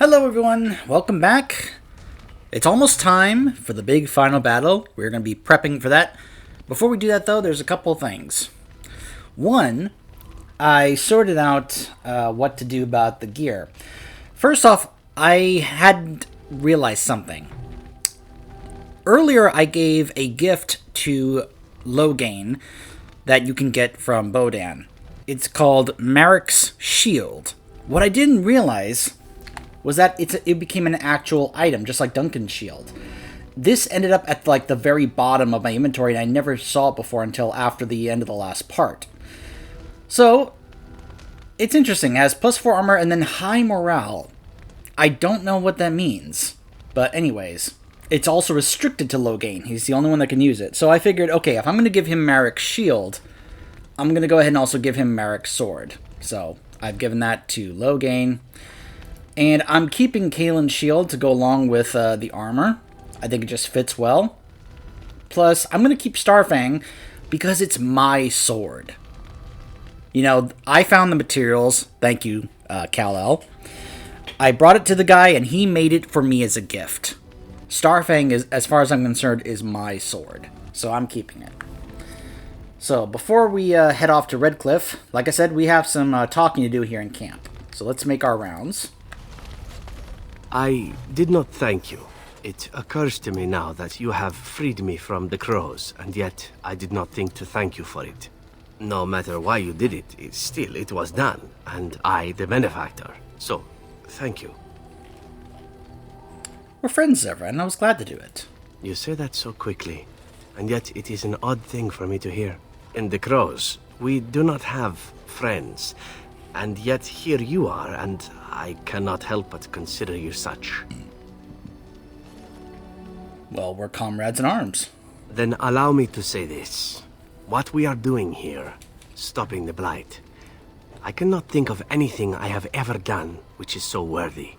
Hello everyone, welcome back. It's almost time for the big final battle. We're going to be prepping for that. Before we do that though, there's a couple of things. One, I sorted out what to do about the gear. First off, I hadn't realized something. Earlier I gave a gift to Logain that you can get from Bodan. It's called Marek's Shield. What I didn't realize was that it became an actual item, just like Duncan's shield. This ended up at like the very bottom of my inventory, and I never saw it before until after the end of the last part. So, it's interesting. It has +4 armor and then high morale. I don't know what that means. But anyways, it's also restricted to Logain. He's the only one that can use it. So I figured, okay, if I'm going to give him Marek's shield, I'm going to go ahead and also give him Marek's sword. So, I've given that to Logain. And I'm keeping Kaelin's shield to go along with the armor. I think it just fits well. Plus, I'm going to keep Starfang because it's my sword. You know, I found the materials. Thank you, Kal-El. I brought it to the guy, and he made it for me as a gift. Starfang, is, as far as I'm concerned, is my sword. So I'm keeping it. So, before we head off to Redcliffe, like I said, we have some talking to do here in camp. So let's make our rounds. I did not thank you. It occurs to me now that you have freed me from the crows, and yet I did not think to thank you for it. No matter why you did it, it was done, and I the benefactor. So, thank you. We're friends, Zevra, and I was glad to do it. You say that so quickly, and yet it is an odd thing for me to hear. In the crows, we do not have friends, and yet here you are, and I cannot help but consider you such. Well, we're comrades in arms. Then allow me to say this. What we are doing here, stopping the Blight, I cannot think of anything I have ever done which is so worthy.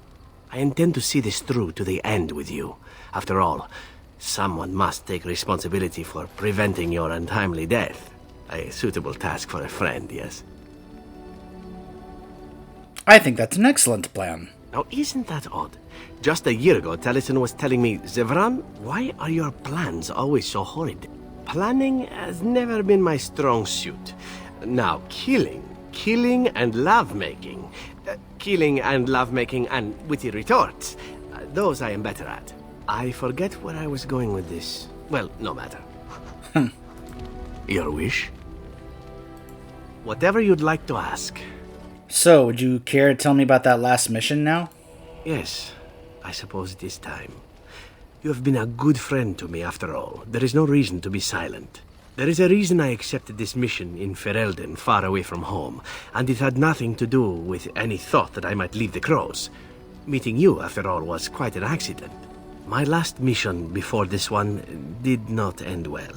I intend to see this through to the end with you. After all, someone must take responsibility for preventing your untimely death. A suitable task for a friend, yes? I think that's an excellent plan. Now, isn't that odd? Just a year ago, Taliesin was telling me, Zevran, why are your plans always so horrid? Planning has never been my strong suit. Now, killing and lovemaking. Killing and lovemaking and witty retorts. Those I am better at. I forget where I was going with this. Well, no matter. Your wish? Whatever you'd like to ask. So, would you care to tell me about that last mission now? Yes, I suppose it is time. You have been a good friend to me after all. There is no reason to be silent. There is a reason I accepted this mission in Ferelden, far away from home, and it had nothing to do with any thought that I might leave the crows. Meeting you, after all, was quite an accident. My last mission before this one did not end well.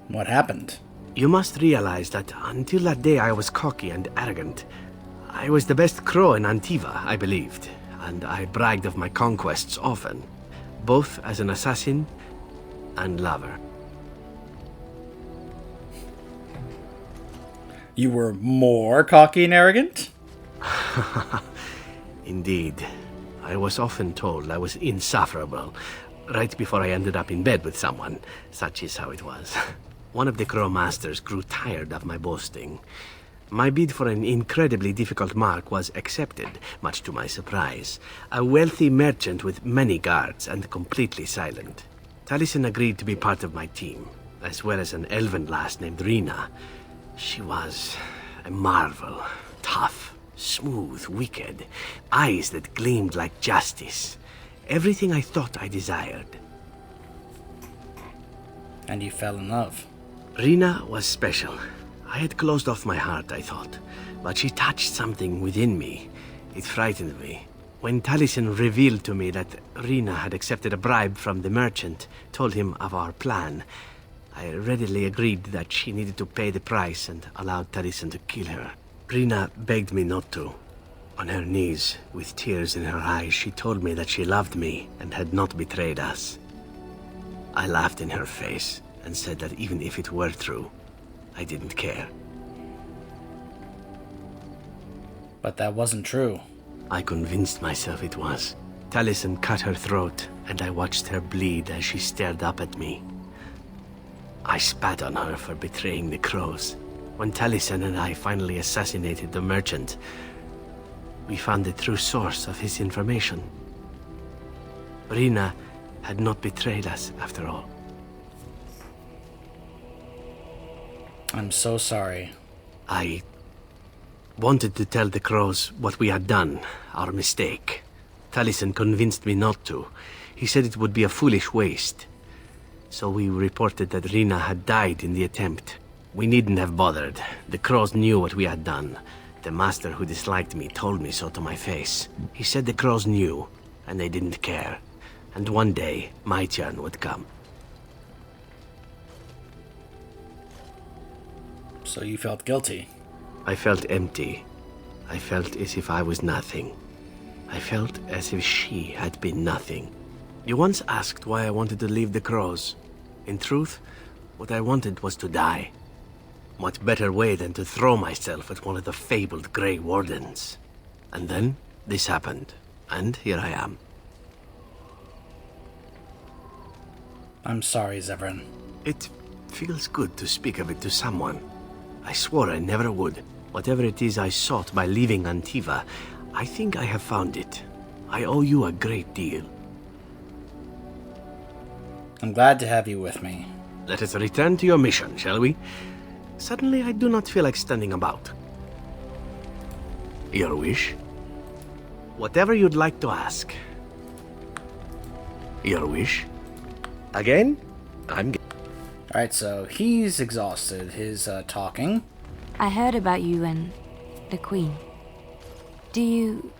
What happened? You must realize that until that day I was cocky and arrogant. I was the best crow in Antiva, I believed, and I bragged of my conquests often, both as an assassin and lover. You were more cocky and arrogant? Indeed. I was often told I was insufferable, right before I ended up in bed with someone. Such is how it was. One of the crow masters grew tired of my boasting. My bid for an incredibly difficult mark was accepted, much to my surprise. A wealthy merchant with many guards and completely silent. Taliesin agreed to be part of my team, as well as an elven lass named Rina. She was a marvel. Tough, smooth, wicked. Eyes that gleamed like justice. Everything I thought I desired. And you fell in love. Rina was special. I had closed off my heart, I thought, but she touched something within me. It frightened me. When Taliesin revealed to me that Rina had accepted a bribe from the merchant, told him of our plan, I readily agreed that she needed to pay the price and allowed Taliesin to kill her. Rina begged me not to. On her knees, with tears in her eyes, she told me that she loved me and had not betrayed us. I laughed in her face and said that even if it were true, I didn't care. But that wasn't true. I convinced myself it was. Taliesin cut her throat, and I watched her bleed as she stared up at me. I spat on her for betraying the crows. When Taliesin and I finally assassinated the merchant, we found the true source of his information. Rina had not betrayed us, after all. I'm so sorry. I wanted to tell the crows what we had done, our mistake. Taliesin convinced me not to. He said it would be a foolish waste. So we reported that Rina had died in the attempt. We needn't have bothered. The crows knew what we had done. The master who disliked me told me so to my face. He said the crows knew, and they didn't care. And one day, my turn would come. So you felt guilty? I felt empty. I felt as if I was nothing. I felt as if she had been nothing. You once asked why I wanted to leave the crows. In truth, what I wanted was to die. What better way than to throw myself at one of the fabled Grey Wardens? And then, this happened. And here I am. I'm sorry, Zevran. It feels good to speak of it to someone. I swore I never would. Whatever it is I sought by leaving Antiva, I think I have found it. I owe you a great deal. I'm glad to have you with me. Let us return to your mission, shall we? Suddenly I do not feel like standing about. Your wish? Whatever you'd like to ask. Your wish? Again? Alright, so he's exhausted. His talking. I heard about you and the Queen. Do you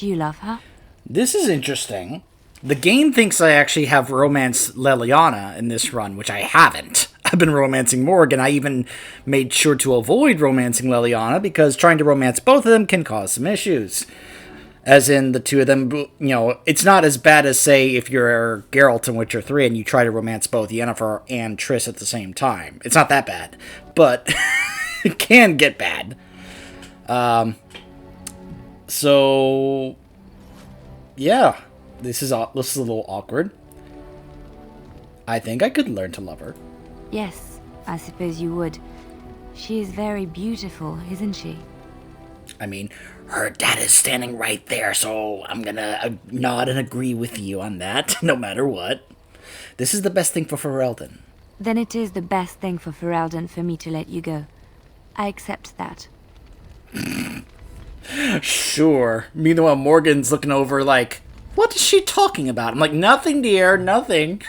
love her? This is interesting. The game thinks I actually have romanced Leliana in this run, which I haven't. I've been romancing Morgan. I even made sure to avoid romancing Leliana because trying to romance both of them can cause some issues. As in, the two of them, you know, it's not as bad as, say, if you're Geralt in Witcher 3 and you try to romance both Yennefer and Triss at the same time. It's not that bad, but it can get bad. So, yeah, this is a little awkward. I think I could learn to love her. Yes, I suppose you would. She is very beautiful, isn't she? I mean, her dad is standing right there, so I'm gonna nod and agree with you on that, no matter what. This is the best thing for Ferelden. Then it is the best thing for Ferelden for me to let you go. I accept that. Sure. Meanwhile, Morgan's looking over like, what is she talking about? I'm like, nothing, dear, nothing.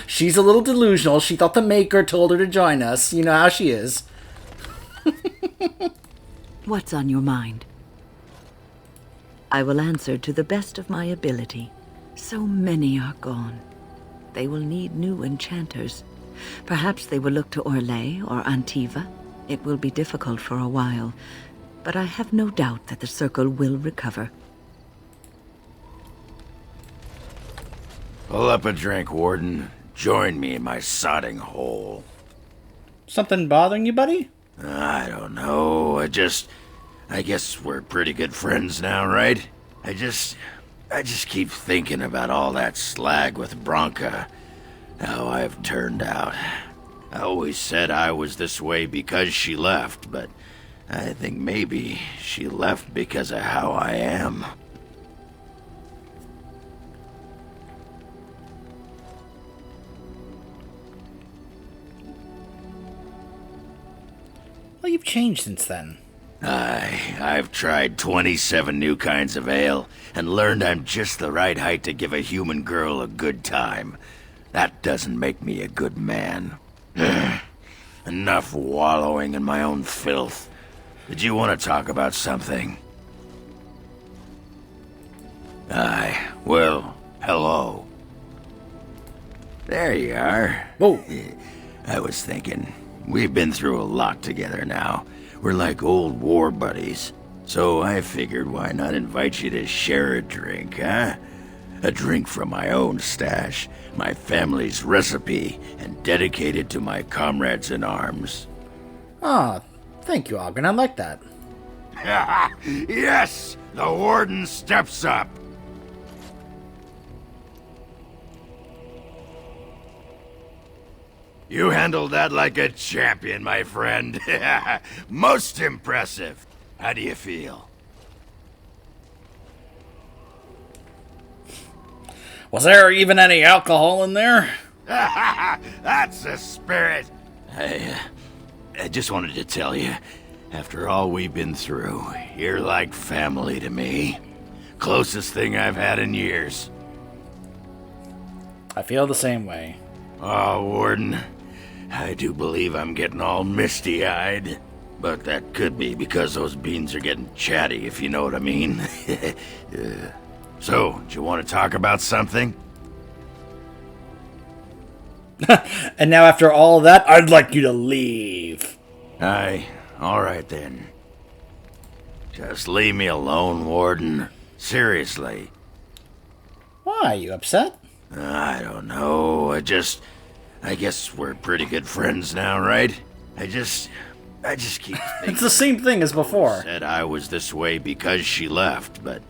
She's a little delusional. She thought the Maker told her to join us. You know how she is. What's on your mind? I will answer to the best of my ability. So many are gone. They will need new enchanters. Perhaps they will look to Orlais or Antiva. It will be difficult for a while, but I have no doubt that the Circle will recover. Pull up a drink, Warden. Join me in my sodding hole. Something bothering you, buddy? I don't know. I guess we're pretty good friends now, right? I just keep thinking about all that slag with Bronca. How I've turned out. I always said I was this way because she left, but I think maybe she left because of how I am. Well, you've changed since then. I've tried 27 new kinds of ale and learned I'm just the right height to give a human girl a good time. That doesn't make me a good man. Enough wallowing in my own filth. Did you want to talk about something? Well, hello. There you are. Whoa. I was thinking, we've been through a lot together now. We're like old war buddies. So I figured why not invite you to share a drink, huh? A drink from my own stash, my family's recipe, and dedicated to my comrades in arms. Ah, thank you, Ogren. I like that. Yes, the warden steps up. You handled that like a champion, my friend. Most impressive. How do you feel? Was there even any alcohol in there? That's the spirit. I just wanted to tell you, after all we've been through, you're like family to me. Closest thing I've had in years. I feel the same way. Oh, Warden, I do believe I'm getting all misty-eyed. But that could be because those beans are getting chatty, if you know what I mean. So, do you want to talk about something? And now after all that, I'd like you to leave. Aye, alright then. Just leave me alone, Warden. Seriously. Why, you upset? I don't know, I guess we're pretty good friends now, right? I just keep thinking... It's the same thing as before. Said I was this way because she left, but...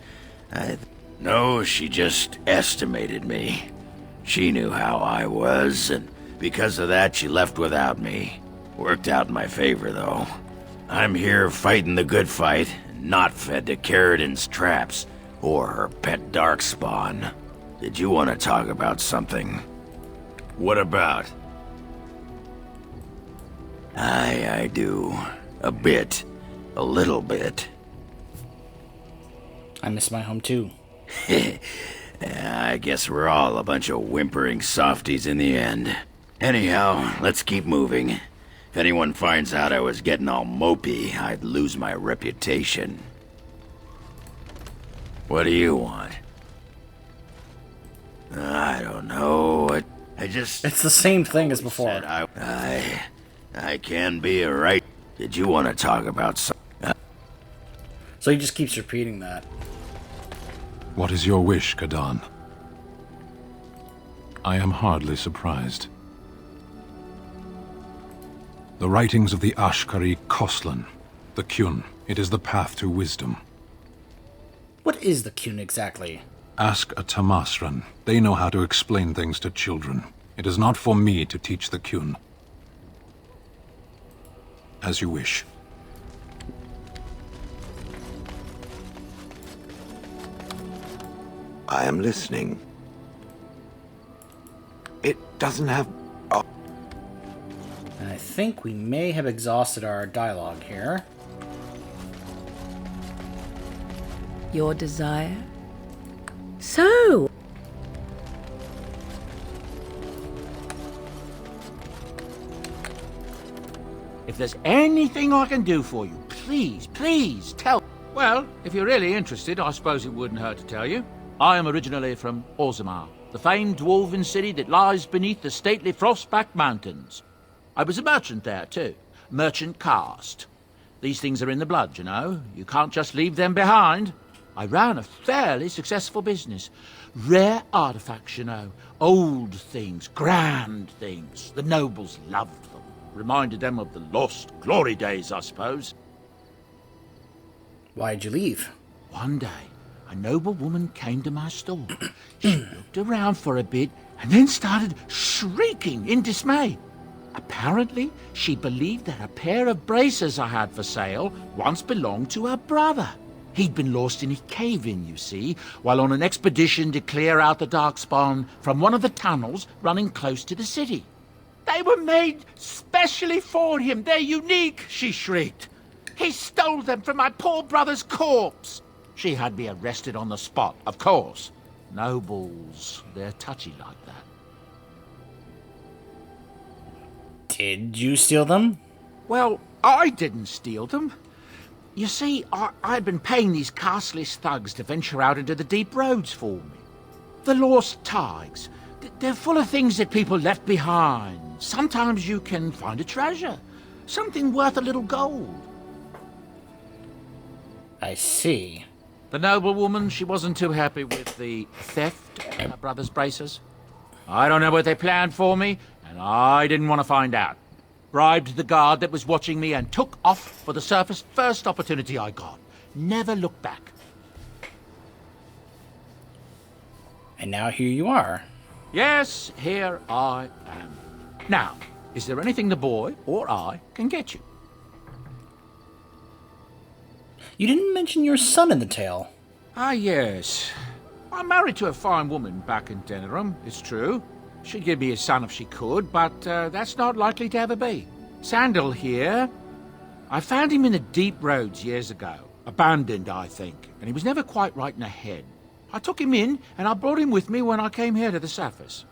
No, she just estimated me. She knew how I was, and because of that, she left without me. Worked out in my favor, though. I'm here fighting the good fight, not fed to Carradine's traps, or her pet darkspawn. Did you want to talk about something? What about? I do. A bit. A little bit. I miss my home too. I guess we're all a bunch of whimpering softies in the end. Anyhow, let's keep moving. If anyone finds out I was getting all mopey, I'd lose my reputation. What do you want? I don't know. I just... It's the same thing as before. said I can be a right. Did you want to talk about something? So he just keeps repeating that. What is your wish, Kadan? I am hardly surprised. The writings of the Ashkari Koslan, the Kyun, it is the path to wisdom. What is the Kyun exactly? Ask a Tamasran. They know how to explain things to children. It is not for me to teach the Kyun. As you wish. I am listening. It doesn't have... Oh. And I think we may have exhausted our dialogue here. Your desire? So... If there's anything I can do for you, please tell... Well, if you're really interested, I suppose it wouldn't hurt to tell you. I am originally from Orzammar, the famed dwarven city that lies beneath the stately Frostback Mountains. I was a merchant there, too. Merchant caste. These things are in the blood, you know. You can't just leave them behind. I ran a fairly successful business. Rare artifacts, you know. Old things, grand things. The nobles loved them. Reminded them of the lost glory days, I suppose. Why'd you leave? One day, a noble woman came to my store. She looked around for a bit and then started shrieking in dismay. Apparently, she believed that a pair of braces I had for sale once belonged to her brother. He'd been lost in a cave-in, you see, while on an expedition to clear out the Darkspawn from one of the tunnels running close to the city. They were made specially for him. They're unique, she shrieked. He stole them from my poor brother's corpse. She had me arrested on the spot, of course. Nobles, they're touchy like that. Did you steal them? Well, I didn't steal them. You see, I'd been paying these castless thugs to venture out into the deep roads for me. The lost tigers. They're full of things that people left behind. Sometimes you can find a treasure. Something worth a little gold. I see. The noblewoman, she wasn't too happy with the theft of her brother's braces. I don't know what they planned for me, and I didn't want to find out. bribed the guard that was watching me, and took off for the surface first opportunity I got. Never looked back. And now here you are. Yes, here I am. Now, is there anything the boy or I can get you? You didn't mention your son in the tale. Ah, yes. I'm married to a fine woman back in Denerim, it's true. She'd give me a son if she could, but that's not likely to ever be. Sandal here. I found him in the deep roads years ago. Abandoned, I think, and he was never quite right in the head. I took him in, and I brought him with me when I came here to the surface.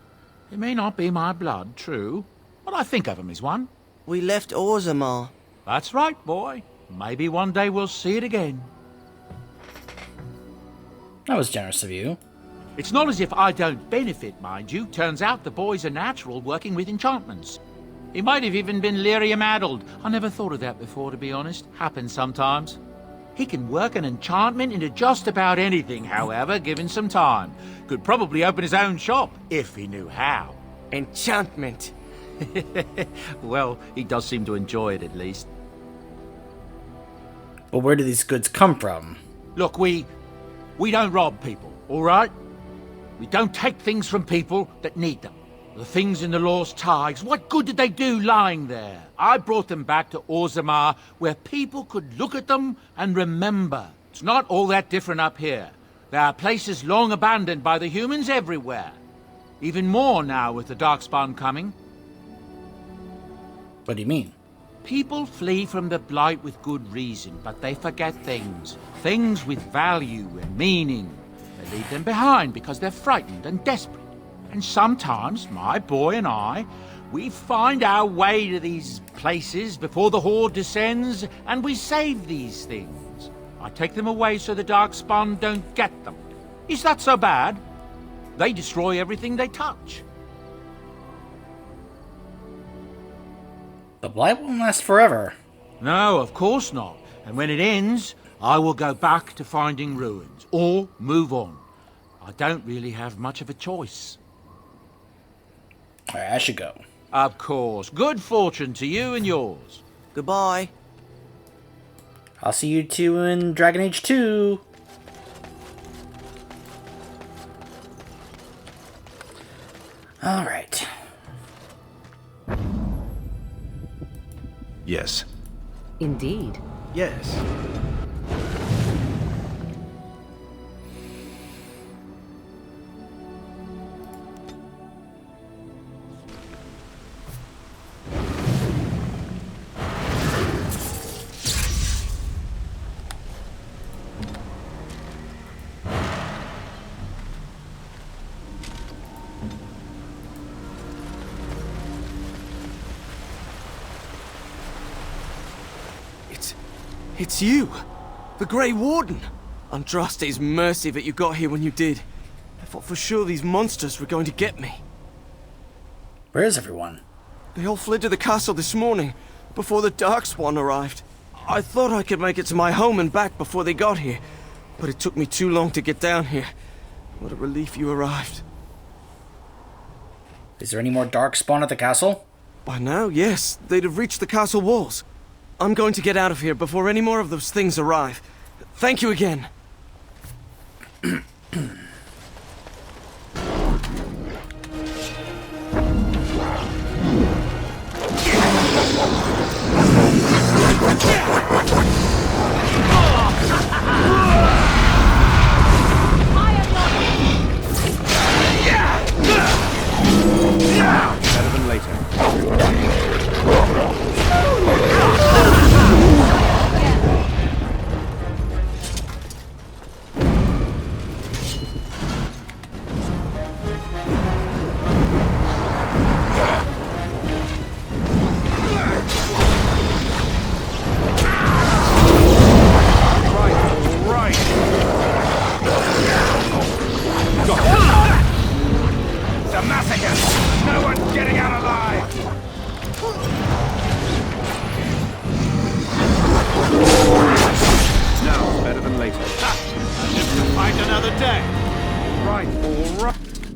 It may not be my blood, true, but I think of him as one. We left Orzammar. That's right, boy. Maybe one day we'll see it again. That was generous of you. It's not as if I don't benefit, mind you. Turns out the boy's a natural working with enchantments. He might have even been lyrium-addled. I never thought of that before, to be honest. Happens sometimes. He can work an enchantment into just about anything, however, given some time. Could probably open his own shop, if he knew how. Enchantment. Well, he does seem to enjoy it, at least. But where do these goods come from? Look, we don't rob people, all right? We don't take things from people that need them. The things in the Lost Tides, what good did they do lying there? I brought them back to Orzammar, where people could look at them and remember. It's not all that different up here. There are places long abandoned by the humans everywhere. Even more now with the Darkspawn coming. What do you mean? People flee from the Blight with good reason, but they forget things. Things with value and meaning. They leave them behind because they're frightened and desperate. And sometimes, my boy and I, we find our way to these places before the Horde descends, and we save these things. I take them away so the Darkspawn don't get them. Is that so bad? They destroy everything they touch. The blight won't last forever. No, of course not. And when it ends, I will go back to finding ruins, or move on. I don't really have much of a choice. Alright, I should go. Of course. Good fortune to you and yours. Goodbye. I'll see you two in Dragon Age 2. Alright. Yes. Indeed. Yes. It's you! The Grey Warden! Andraste's mercy that you got here when you did. I thought for sure these monsters were going to get me. Where is everyone? They all fled to the castle this morning, before the Darkspawn arrived. I thought I could make it to my home and back before they got here, but it took me too long to get down here. What a relief you arrived. Is there any more Darkspawn at the castle? By now, yes. They'd have reached the castle walls. I'm going to get out of here before any more of those things arrive. Thank you again. Better than later.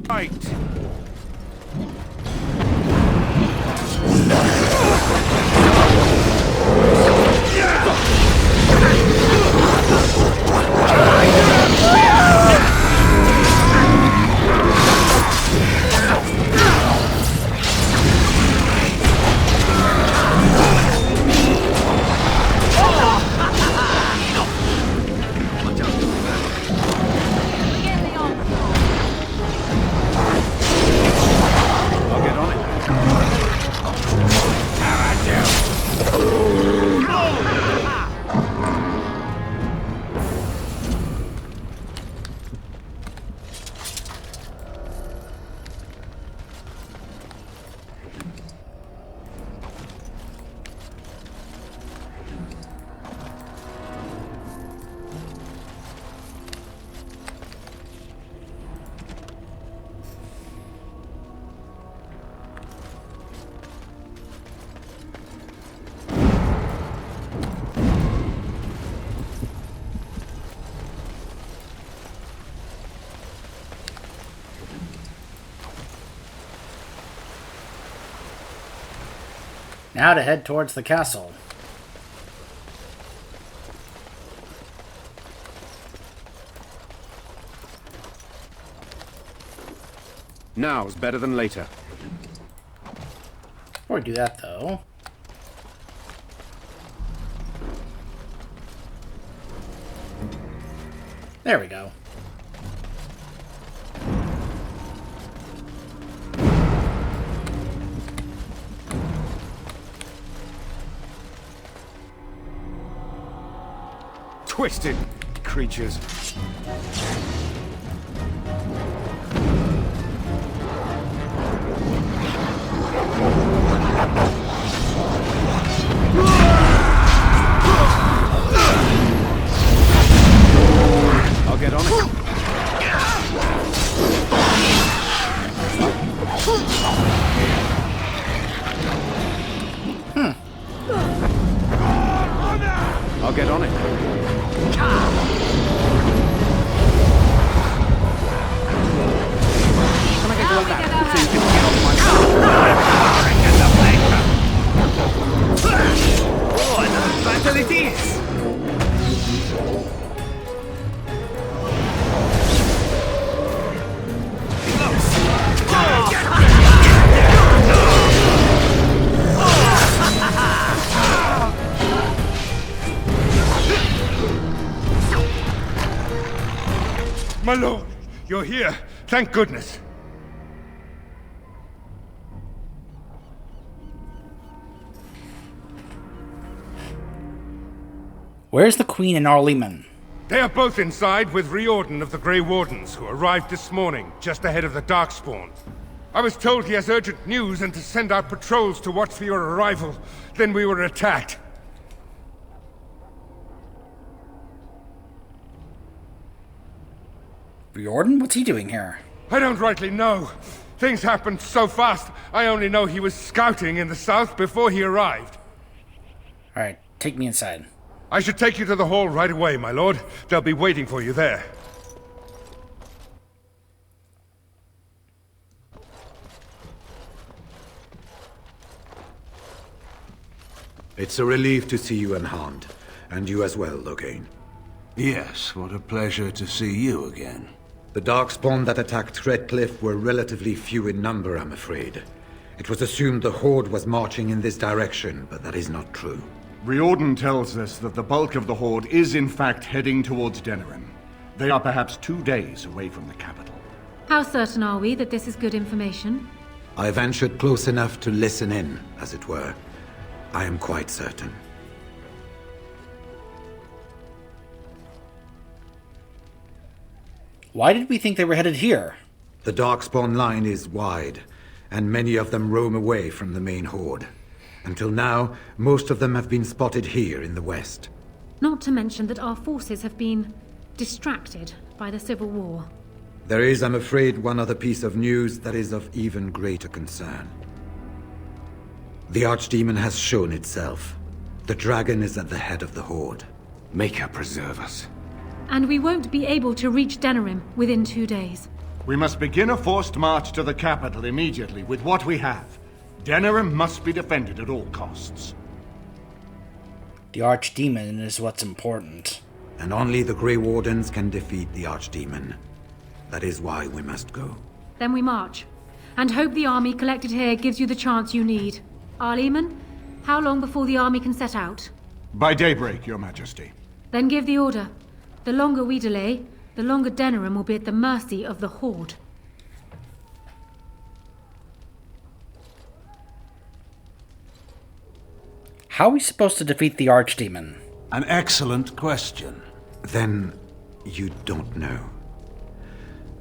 Right. Now to head towards the castle. Now's better than later. Before we do that, though... There we go. Twisted creatures. I'll get on it. I'll get on it. Can I get you on that? So you can get off my back. Oh, another battle it is! My lord, you're here. Thank goodness. Where's the Queen and Arleman? They are both inside with Riordan of the Grey Wardens, who arrived this morning, just ahead of the Darkspawn. I was told he has urgent news and to send out patrols to watch for your arrival. Then we were attacked. Riordan? What's he doing here? I don't rightly know. Things happened so fast, I only know he was scouting in the south before he arrived. Alright, take me inside. I should take you to the hall right away, my lord. They'll be waiting for you there. It's a relief to see you unharmed. And you as well, Loghain. Yes, what a pleasure to see you again. The Darkspawn that attacked Redcliffe were relatively few in number, I'm afraid. It was assumed the Horde was marching in this direction, but that is not true. Riordan tells us that the bulk of the Horde is in fact heading towards Denerim. They are perhaps 2 days away from the capital. How certain are we that this is good information? I ventured close enough to listen in, as it were. I am quite certain. Why did we think they were headed here? The Darkspawn line is wide, and many of them roam away from the main Horde. Until now, most of them have been spotted here in the west. Not to mention that our forces have been distracted by the Civil War. There is, I'm afraid, one other piece of news that is of even greater concern. The Archdemon has shown itself. The dragon is at the head of the Horde. Make her preserve us. And we won't be able to reach Denerim within 2 days. We must begin a forced march to the capital immediately with what we have. Denerim must be defended at all costs. The Archdemon is what's important. And only the Grey Wardens can defeat the Archdemon. That is why we must go. Then we march. And hope the army collected here gives you the chance you need. Arleman, how long before the army can set out? By daybreak, Your Majesty. Then give the order. The longer we delay, the longer Denerim will be at the mercy of the Horde. How are we supposed to defeat the Archdemon? An excellent question. Then you don't know.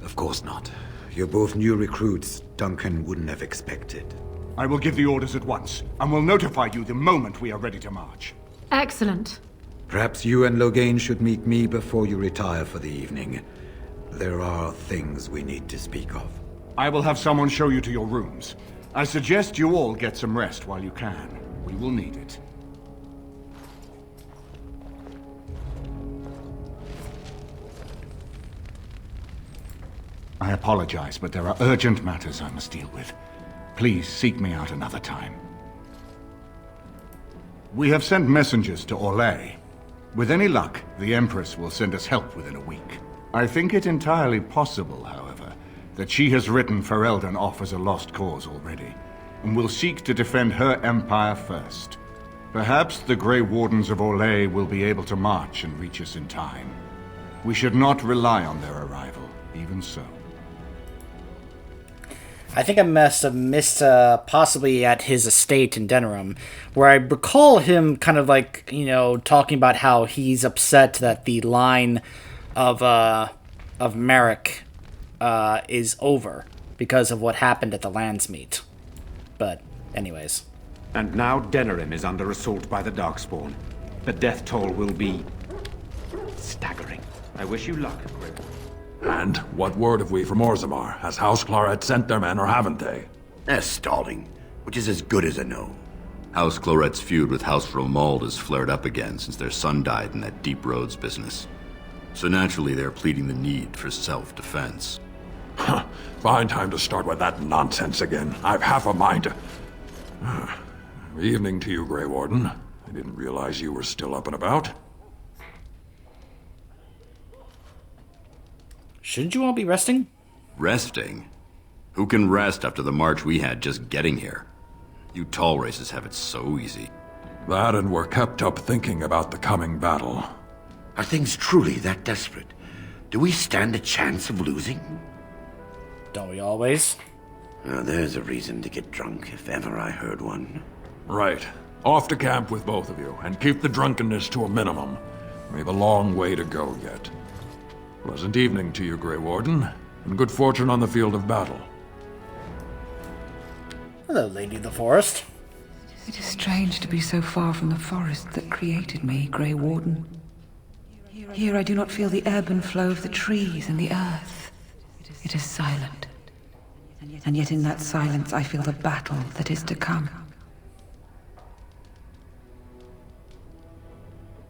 Of course not. You're both new recruits Duncan wouldn't have expected. I will give the orders at once, and will notify you the moment we are ready to march. Excellent. Perhaps you and Loghain should meet me before you retire for the evening. There are things we need to speak of. I will have someone show you to your rooms. I suggest you all get some rest while you can. We will need it. I apologize, but there are urgent matters I must deal with. Please seek me out another time. We have sent messengers to Orlais. With any luck, the Empress will send us help within a week. I think it entirely possible, however, that she has written Ferelden off as a lost cause already, and will seek to defend her empire first. Perhaps the Grey Wardens of Orlais will be able to march and reach us in time. We should not rely on their arrival, even so. I think I must have missed possibly at his estate in Denerim, where I recall him kind of like, talking about how he's upset that the line of Merrick is over because of what happened at the Landsmeet. But anyways. And now Denerim is under assault by the Darkspawn. The death toll will be staggering. I wish you luck, Grey. And what word have we from Orzammar? Has House Claret sent their men, or haven't they? They're stalling, which is as good as a no. House Claret's feud with House Romald has flared up again since their son died in that Deep Roads business. So naturally they're pleading the need for self-defense. Fine time to start with that nonsense again. I've half a mind to... Evening to you, Grey Warden. I didn't realize you were still up and about. Shouldn't you all be resting? Resting? Who can rest after the march we had just getting here? You tall races have it so easy. That, and we're kept up thinking about the coming battle. Are things truly that desperate? Do we stand a chance of losing? Don't we always? Now, there's a reason to get drunk, if ever I heard one. Right. Off to camp with both of you, and keep the drunkenness to a minimum. We've a long way to go yet. Pleasant evening to you, Grey Warden, and good fortune on the field of battle. Hello, Lady of the Forest. It is strange to be so far from the forest that created me, Grey Warden. Here I do not feel the ebb and flow of the trees and the earth. It is silent. And yet in that silence I feel the battle that is to come.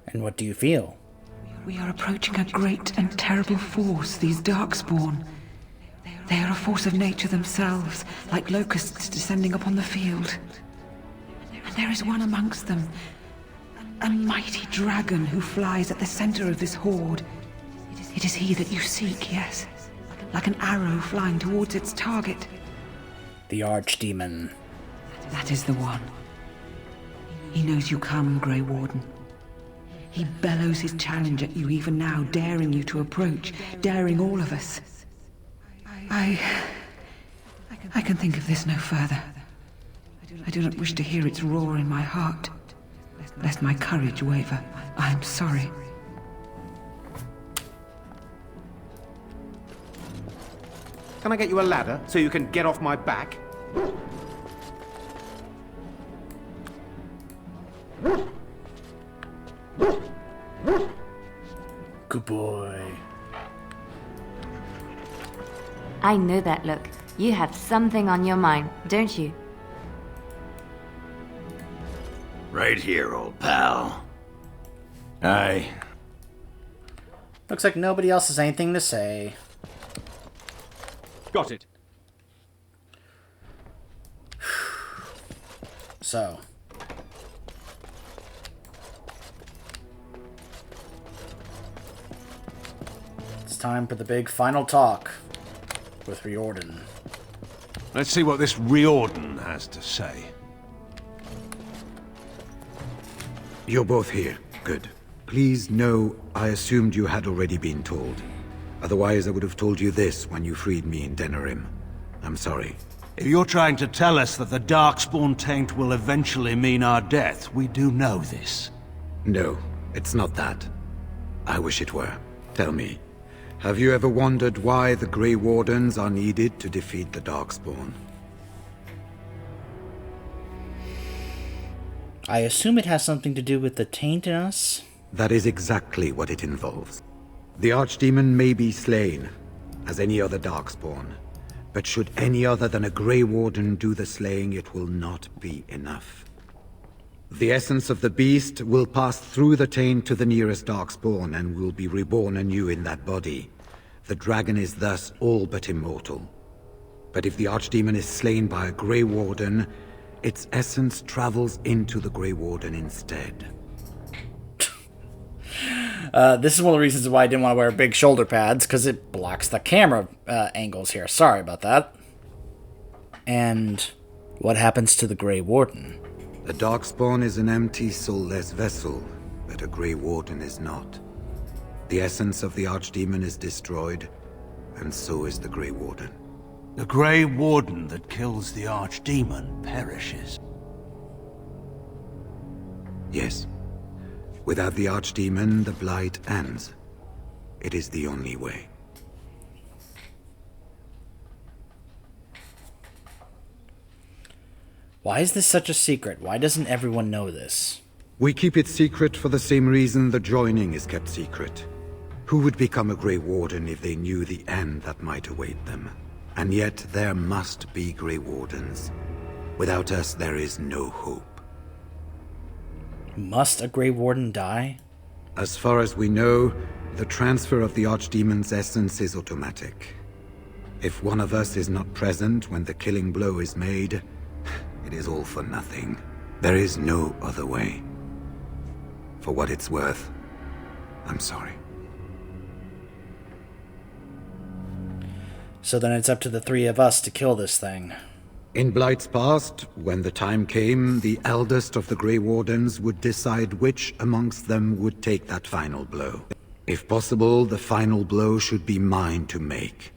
And what do you feel? We are approaching a great and terrible force, these Darkspawn. They are a force of nature themselves, like locusts descending upon the field. And there is one amongst them, a mighty dragon who flies at the center of this horde. It is he that you seek, yes, like an arrow flying towards its target. The Archdemon. That is the one. He knows you come, Grey Warden. He bellows his challenge at you even now, daring you to approach, daring all of us. I can think of this no further. I do not wish to hear its roar in my heart, lest my courage waver. I am sorry. Can I get you a ladder so you can get off my back? Good boy. I know that look. You have something on your mind, don't you? Right here, old pal. Aye. Looks like nobody else has anything to say. Got it. So. It's time for the big final talk with Riordan. Let's see what this Riordan has to say. You're both here. Good. Please know I assumed you had already been told. Otherwise, I would have told you this when you freed me in Denerim. I'm sorry. If you're trying to tell us that the Darkspawn taint will eventually mean our death, we do know this. No, it's not that. I wish it were. Tell me, have you ever wondered why the Grey Wardens are needed to defeat the Darkspawn? I assume it has something to do with the taint in us? That is exactly what it involves. The Archdemon may be slain, as any other Darkspawn. But should any other than a Grey Warden do the slaying, it will not be enough. The essence of the beast will pass through the taint to the nearest Darkspawn and will be reborn anew in that body. The dragon is thus all but immortal. But if the Archdemon is slain by a Grey Warden, its essence travels into the Grey Warden instead. This is one of the reasons why I didn't want to wear big shoulder pads, because it blocks the camera angles here. Sorry about that. And what happens to the Grey Warden? The Darkspawn is an empty, soulless vessel, but a Grey Warden is not. The essence of the Archdemon is destroyed, and so is the Grey Warden. The Grey Warden that kills the Archdemon perishes. Yes. Without the Archdemon, the Blight ends. It is the only way. Why is this such a secret? Why doesn't everyone know this? We keep it secret for the same reason the joining is kept secret. Who would become a Grey Warden if they knew the end that might await them? And yet there must be Grey Wardens. Without us, there is no hope. Must a Grey Warden die? As far as we know, the transfer of the Archdemon's essence is automatic. If one of us is not present when the killing blow is made, it is all for nothing. There is no other way. For what it's worth, I'm sorry. So then it's up to the three of us to kill this thing. In Blight's past, when the time came, the eldest of the Grey Wardens would decide which amongst them would take that final blow. If possible, the final blow should be mine to make.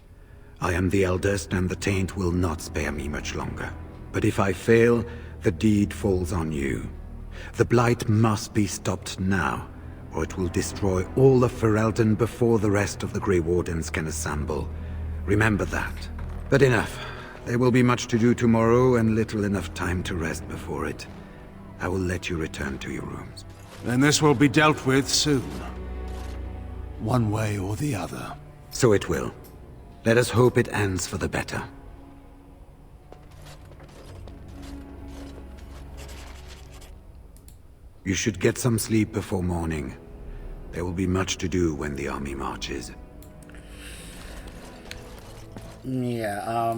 I am the eldest, and the taint will not spare me much longer. But if I fail, the deed falls on you. The Blight must be stopped now, or it will destroy all of Ferelden before the rest of the Grey Wardens can assemble. Remember that. But enough. There will be much to do tomorrow, and little enough time to rest before it. I will let you return to your rooms. Then this will be dealt with soon. One way or the other. So it will. Let us hope it ends for the better. You should get some sleep before morning. There will be much to do when the army marches. Yeah,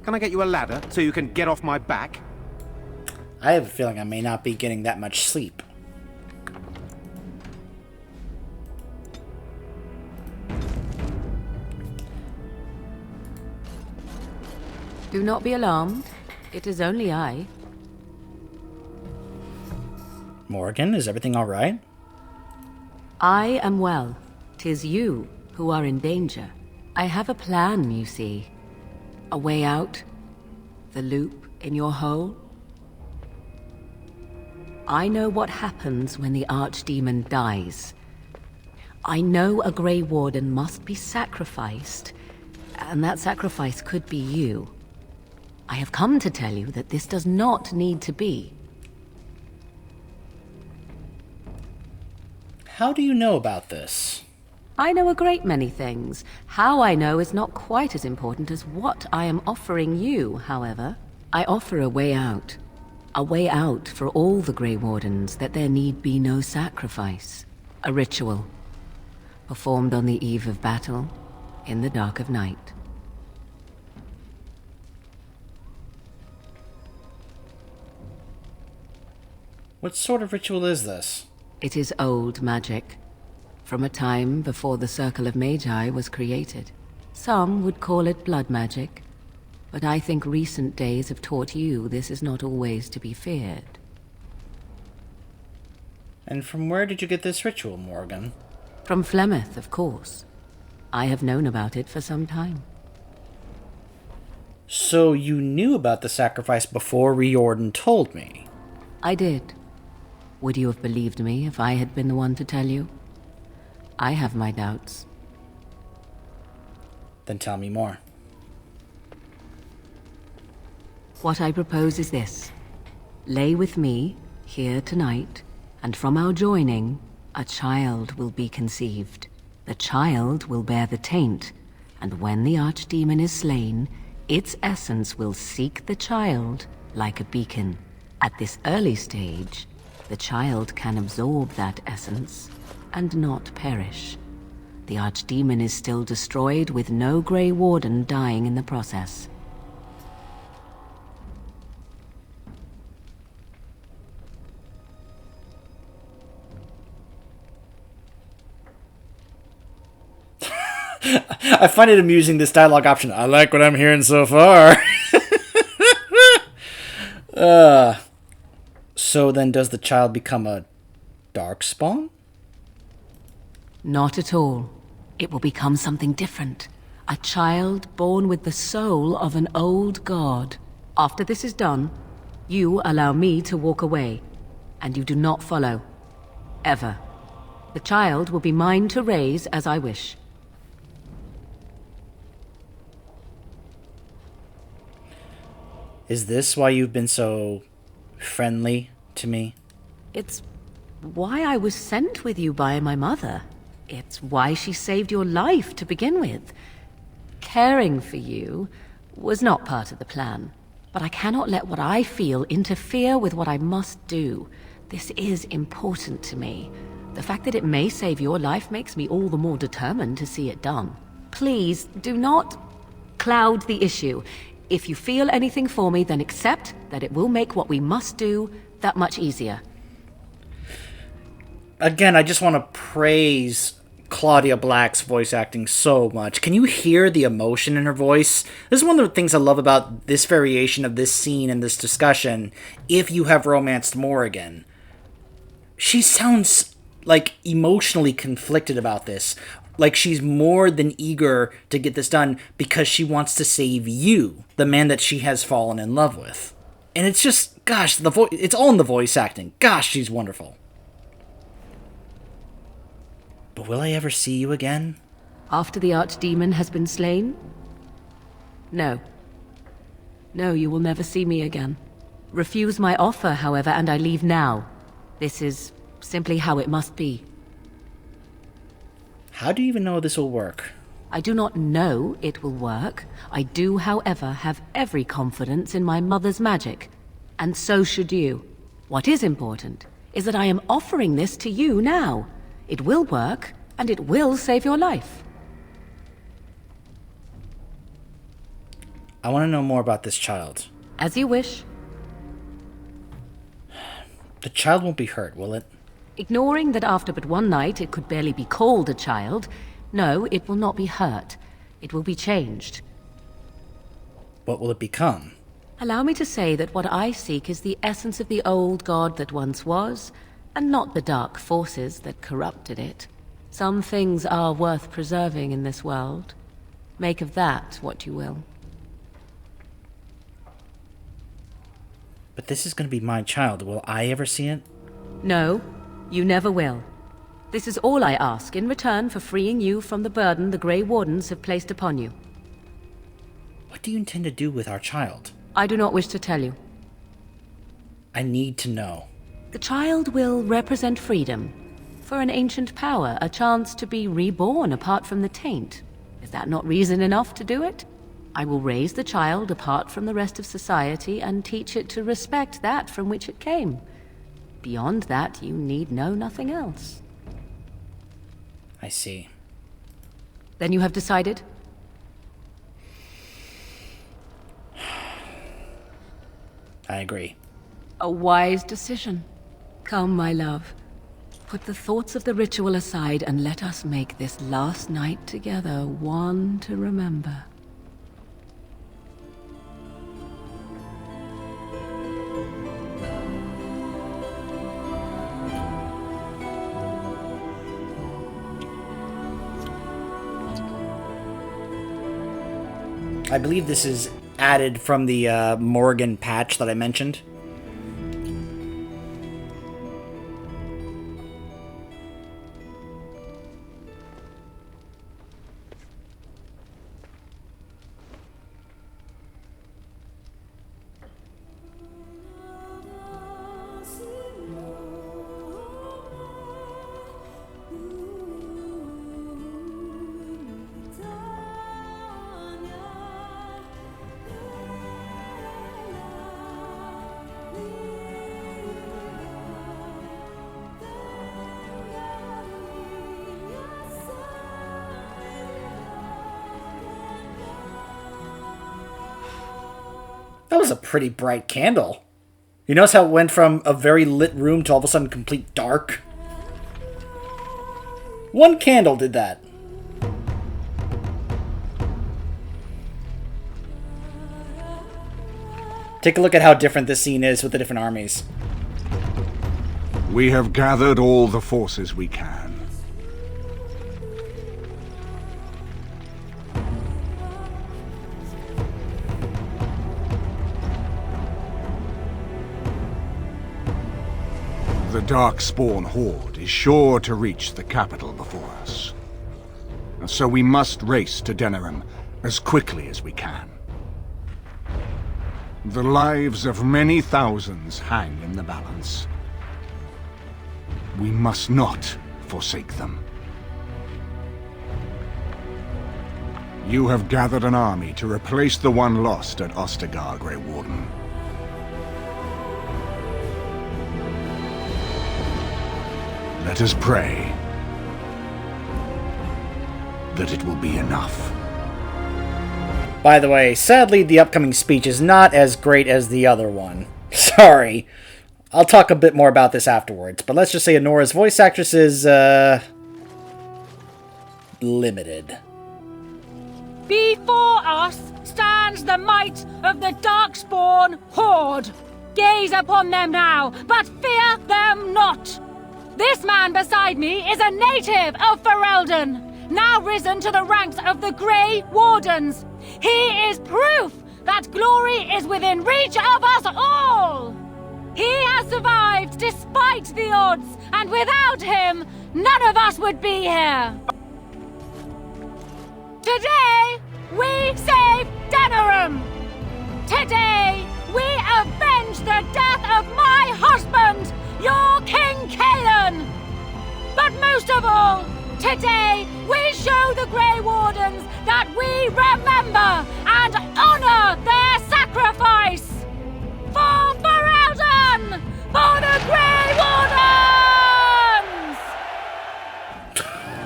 Can I get you a ladder so you can get off my back? I have a feeling I may not be getting that much sleep. Do not be alarmed. It is only I. Morgan, is everything all right? I am well. 'Tis you who are in danger. I have a plan, you see. A way out. The loop in your hole. I know what happens when the Archdemon dies. I know a Grey Warden must be sacrificed, and that sacrifice could be you. I have come to tell you that this does not need to be. How do you know about this? I know a great many things. How I know is not quite as important as what I am offering you, however. I offer a way out. A way out for all the Grey Wardens, that there need be no sacrifice. A ritual. Performed on the eve of battle, in the dark of night. What sort of ritual is this? It is old magic. From a time before the Circle of Magi was created. Some would call it blood magic, but I think recent days have taught you this is not always to be feared. And from where did you get this ritual, Morgan? From Flemeth, of course. I have known about it for some time. So you knew about the sacrifice before Riordan told me? I did. Would you have believed me if I had been the one to tell you? I have my doubts. Then tell me more. What I propose is this. Lay with me, here tonight, and from our joining, a child will be conceived. The child will bear the taint, and when the Archdemon is slain, its essence will seek the child like a beacon. At this early stage, the child can absorb that essence and not perish. The Archdemon is still destroyed with no Grey Warden dying in the process. I find it amusing, this dialogue option. I like what I'm hearing so far. So then does the child become a darkspawn? Not at all. It will become something different. A child born with the soul of an old god. After this is done, you allow me to walk away, and you do not follow. Ever. The child will be mine to raise as I wish. Is this why you've been so friendly to me? It's why I was sent with you by my mother. It's why she saved your life to begin with. Caring for you was not part of the plan, but I cannot let what I feel interfere with what I must do. This is important to me. The fact that it may save your life makes me all the more determined to see it done. Please, do not cloud the issue. If you feel anything for me, then accept that it will make what we must do that much easier. Again, I just want to praise Claudia Black's voice acting so much. Can you hear the emotion in her voice? This is one of the things I love about this variation of this scene and this discussion. If you have romanced Morrigan, she sounds like emotionally conflicted about this. Like she's more than eager to get this done because she wants to save you, the man that she has fallen in love with. And it's just, gosh, it's all in the voice acting. Gosh, she's wonderful. But will I ever see you again? After the archdemon has been slain? No. No, you will never see me again. Refuse my offer, however, and I leave now. This is simply how it must be. How do you even know this will work? I do not know it will work. I do, however, have every confidence in my mother's magic. And so should you. What is important is that I am offering this to you now. It will work, and it will save your life. I want to know more about this child. As you wish. The child won't be hurt, will it? Ignoring that after but one night it could barely be called a child, no, it will not be hurt. It will be changed. What will it become? Allow me to say that what I seek is the essence of the old god that once was, and not the dark forces that corrupted it. Some things are worth preserving in this world. Make of that what you will. But this is going to be my child. Will I ever see it? No, you never will. This is all I ask in return for freeing you from the burden the Grey Wardens have placed upon you. What do you intend to do with our child? I do not wish to tell you. I need to know. The child will represent freedom. For an ancient power, a chance to be reborn apart from the taint. Is that not reason enough to do it? I will raise the child apart from the rest of society and teach it to respect that from which it came. Beyond that, you need know nothing else. I see. Then you have decided? I agree. A wise decision. Come, my love. Put the thoughts of the ritual aside and let us make this last night together one to remember. I believe this is added from the Morrigan patch that I mentioned. That was a pretty bright candle. You notice how it went from a very lit room to all of a sudden complete dark? One candle did that. Take a look at how different this scene is with the different armies. We have gathered all the forces we can. The Darkspawn horde is sure to reach the capital before us. So we must race to Denerim as quickly as we can. The lives of many thousands hang in the balance. We must not forsake them. You have gathered an army to replace the one lost at Ostagar, Grey Warden. Let us pray that it will be enough. By the way, sadly, the upcoming speech is not as great as the other one. Sorry. I'll talk a bit more about this afterwards, but let's just say Anora's voice actress is, limited. Before us stands the might of the Darkspawn horde. Gaze upon them now, but fear them not. This man beside me is a native of Ferelden, now risen to the ranks of the Grey Wardens. He is proof that glory is within reach of us all. He has survived despite the odds, and without him, none of us would be here. Today, we save Denerim. Today, we avenge the death of my husband, your King Kaelan. But most of all, today, we show the Grey Wardens that we remember and honor their sacrifice. For Ferelden! For the Grey Wardens!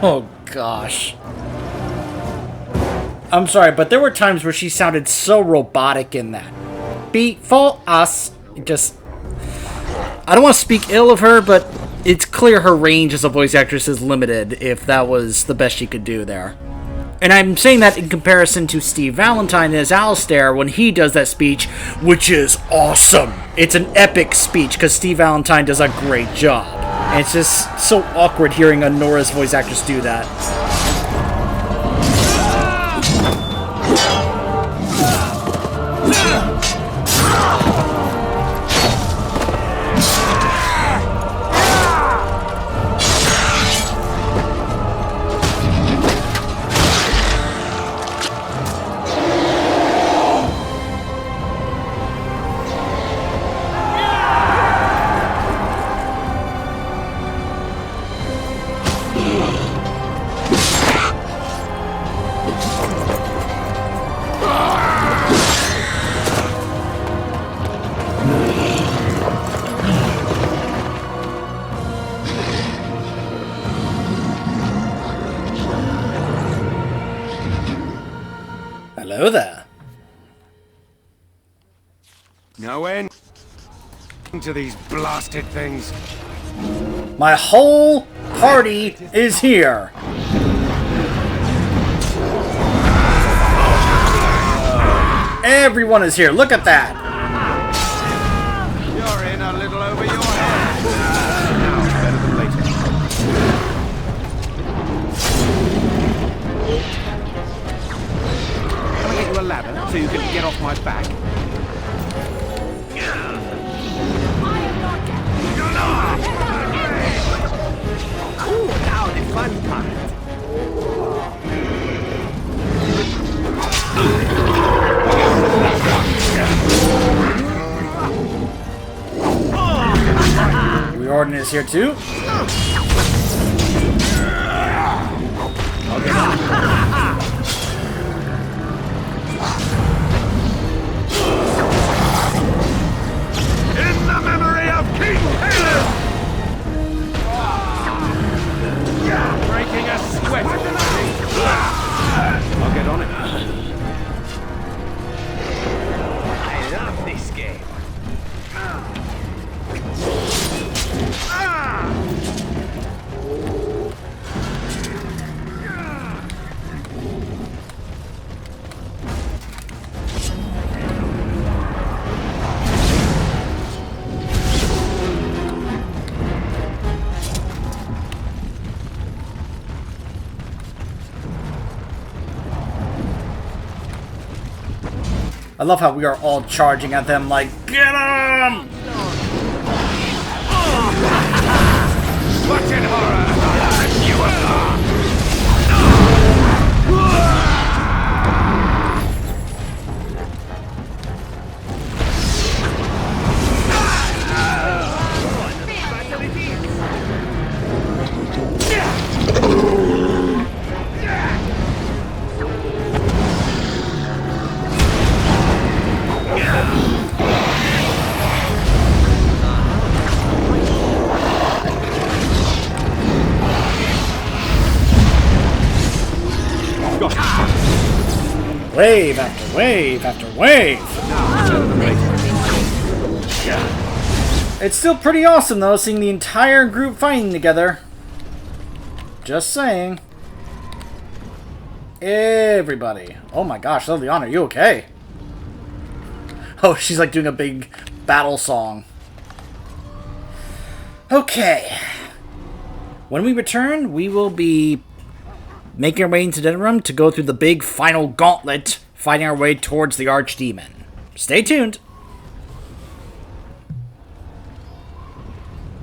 Oh, gosh. I'm sorry, but there were times where she sounded so robotic in that. Before us, just... I don't want to speak ill of her, but it's clear her range as a voice actress is limited if that was the best she could do there. And I'm saying that in comparison to Steve Valentine as Alistair when he does that speech, which is awesome. It's an epic speech because Steve Valentine does a great job. And it's just so awkward hearing Anora's voice actress do that. Hello there. No end to these blasted things. My whole party is here. Everyone is here. Look at that. You're in a little over your head. Now, better than later. Can I get you a ladder so you can get off my back? Ooh, now the fun part. Riordan is here too. In the memory of King Kaelan! Breaking a sweat. I'll get on it. I love this game. I love how we are all charging at them like, get him! Watch it, horror! You Wave after wave after wave! It's still pretty awesome though, seeing the entire group fighting together. Just saying. Everybody. Oh my gosh, Liliana, are you okay? Oh, she's like doing a big battle song. Okay. When we return, we will be making our way into Denerim to go through the big final gauntlet, fighting our way towards the Archdemon. Stay tuned!